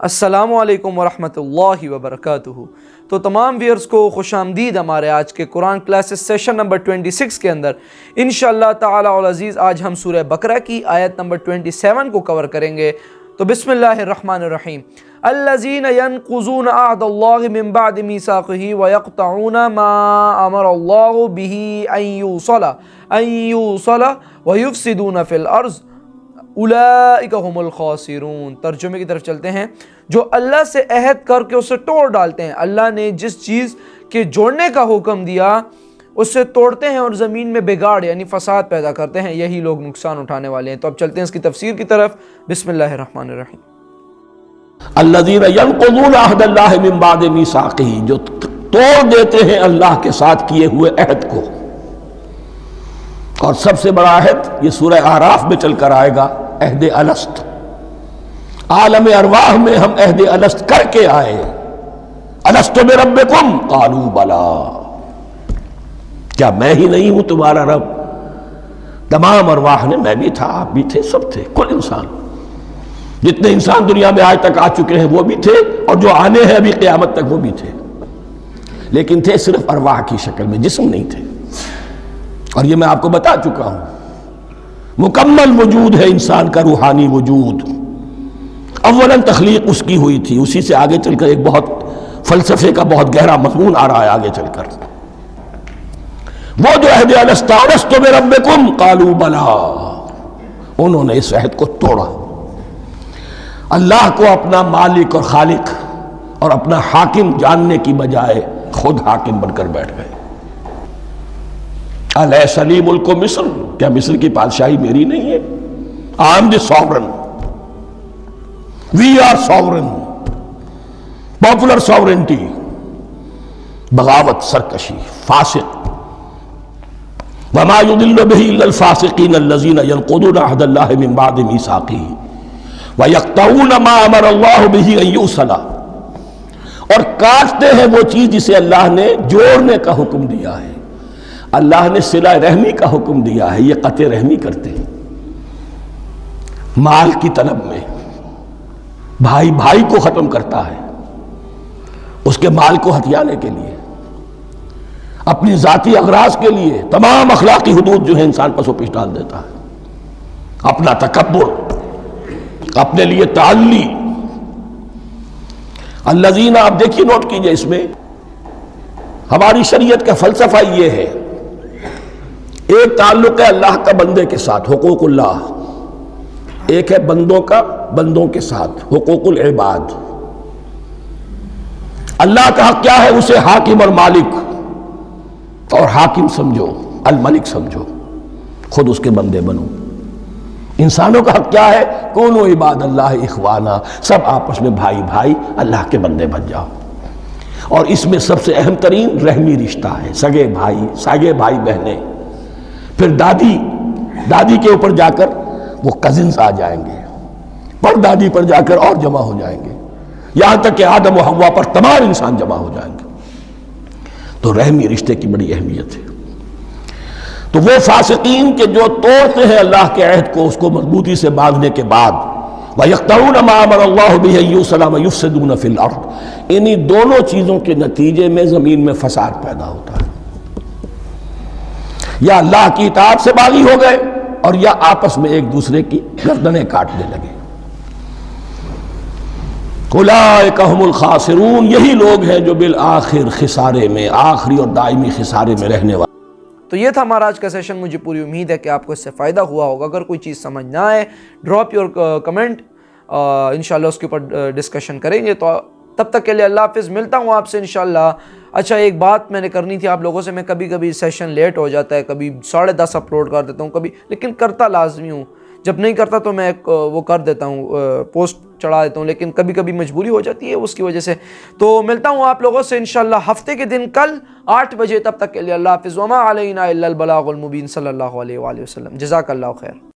السلام علیکم ورحمۃ اللہ وبرکاتہ۔ تو تمام ویئرز کو خوش آمدید ہمارے آج کے قرآن کلاسز سیشن نمبر 26 کے اندر۔ انشاءاللہ تعالی العزیز آج ہم سورہ بقرہ کی آیت نمبر 27 کو کور کریں گے۔ تو بسم اللہ الرحمن الرحیم۔ الذین ینقضون عہد اللہ من بعد میثاقہ ویقطعون ما امر اللہ بہ ان یوصل ویفسدون فی الارض اولئک هم الخاسرون۔ ترجمے کی طرف چلتے ہیں۔ جو اللہ سے عہد کر کے اسے توڑ ڈالتے ہیں، اللہ نے جس چیز کے جوڑنے کا حکم دیا اسے توڑتے ہیں اور زمین میں بگاڑ یعنی فساد پیدا کرتے ہیں، یہی لوگ نقصان اٹھانے والے ہیں۔ تو اب چلتے ہیں اس کی تفسیر کی طرف۔ بسم اللہ الرحمن الرحیم۔ الذین ینقضون عہد اللہ من بعد میثاقہ، جو توڑ دیتے ہیں اللہ کے ساتھ کیے ہوئے عہد کو۔ اور سب سے بڑا عہد یہ سورہ اعراف میں چل کر آئے گا، عہد الست۔ عالم ارواح میں ہم عہد الست کر کے آئے۔ الست بربکم قالوا بلا، کیا میں ہی نہیں ہوں تمہارا رب؟ تمام ارواح نے میں بھی تھا، آپ بھی تھے، سب تھے، کل انسان، جتنے انسان دنیا میں آج تک آ چکے ہیں وہ بھی تھے، اور جو آنے ہیں ابھی قیامت تک وہ بھی تھے، لیکن تھے صرف ارواح کی شکل میں، جسم نہیں تھے۔ اور یہ میں آپ کو بتا چکا ہوں، مکمل وجود ہے انسان کا روحانی وجود۔ اولاً تخلیق اس کی ہوئی تھی، اسی سے آگے چل کر ایک بہت فلسفے کا بہت گہرا مضمون آ رہا ہے آگے چل کر۔ وہ جو عہد الست الست بربکم قالوا بلا، انہوں نے اس عہد کو توڑا، اللہ کو اپنا مالک اور خالق اور اپنا حاکم جاننے کی بجائے خود حاکم بن کر بیٹھ گئے۔ الیس لی ملک مصر، کیا مصر کی بادشاہی میری نہیں ہے؟ I am the sovereign. We are sovereign. Popular sovereignty. بغاوت، سرکشی، فاسق۔ وما يضل به الا الفاسقين الذين ينقضون عهد الله من بعد ميثاقه ويقطعون ما امر الله به ان يوصل، اور کاٹتے ہیں وہ چیز جسے اللہ نے جوڑنے کا حکم دیا ہے۔ اللہ نے صلہ رحمی کا حکم دیا ہے، یہ قطع رحمی کرتے ہیں۔ مال کی طلب میں بھائی بھائی کو ختم کرتا ہے، اس کے مال کو ہتھیانے کے لیے، اپنی ذاتی اغراض کے لیے تمام اخلاقی حدود جو ہے انسان پس و پیش ڈال دیتا ہے۔ اپنا تکبر، اپنے لیے تعلی۔ الذین، آپ دیکھیے نوٹ کیجئے، اس میں ہماری شریعت کا فلسفہ یہ ہے، ایک تعلق ہے اللہ کا بندے کے ساتھ، حقوق اللہ، ایک ہے بندوں کا بندوں کے ساتھ، حقوق العباد۔ اللہ کا حق کیا ہے؟ اسے حاکم اور مالک، اور حاکم سمجھو، الملک سمجھو، خود اس کے بندے بنو۔ انسانوں کا حق کیا ہے؟ کونوا عباد اللہ اخوانا، سب آپس میں بھائی بھائی اللہ کے بندے بن جاؤ۔ اور اس میں سب سے اہم ترین رحمی رشتہ ہے، سگے بھائی بہنیں، پھر دادی کے اوپر جا کر وہ کزنز آ جائیں گے، پر دادی پر جا کر اور جمع ہو جائیں گے، یہاں تک کہ آدم و حوا پر تمام انسان جمع ہو جائیں گے۔ تو رحمی رشتے کی بڑی اہمیت ہے۔ تو وہ فاسقین کے جو توڑتے ہیں اللہ کے عہد کو، اس کو مضبوطی سے باندھنے کے بعد، وَيَقْطَعُونَ مَا أَمَرَ اللَّهُ بِهِ أَن يُوصَلَ وَيُفْسِدُونَ فِي الْأَرْضِ، انہی دونوں چیزوں کے نتیجے میں زمین میں فساد پیدا ہوتا ہے۔ یا اللہ کی اطاعت سے باغی ہو گئے، اور یا آپس میں ایک دوسرے کی گردنیں کاٹنے لگے۔ اولئک هم الخاسرون، یہی لوگ ہیں جو بالآخر خسارے میں، آخری اور دائمی خسارے میں رہنے والے۔ تو یہ تھا ہمارا آج کا سیشن۔ مجھے پوری امید ہے کہ آپ کو اس سے فائدہ ہوا ہوگا۔ اگر کوئی چیز سمجھ نہ آئے، ڈراپ یور کمنٹ، انشاءاللہ اس کے اوپر ڈسکشن کریں گے۔ تو تب تک کے لیے اللہ حافظ، ملتا ہوں آپ سے انشاءاللہ۔ اچھا، ایک بات میں نے کرنی تھی آپ لوگوں سے، میں کبھی سیشن لیٹ ہو جاتا ہے، کبھی 10:30 اپلوڈ کر دیتا ہوں، لیکن کرتا لازمی ہوں۔ جب نہیں کرتا تو میں وہ کر دیتا ہوں، پوسٹ چڑھا دیتا ہوں، لیکن کبھی مجبوری ہو جاتی ہے اس کی وجہ سے۔ تو ملتا ہوں آپ لوگوں سے انشاءاللہ ہفتے کے دن کل 8 بجے۔ تب تک کے لیے اللہ حافظ، وما علینا الا البلاغ المبین، صلی اللہ علیہ وآلہ وسلم۔ جزاک اللہ خیر۔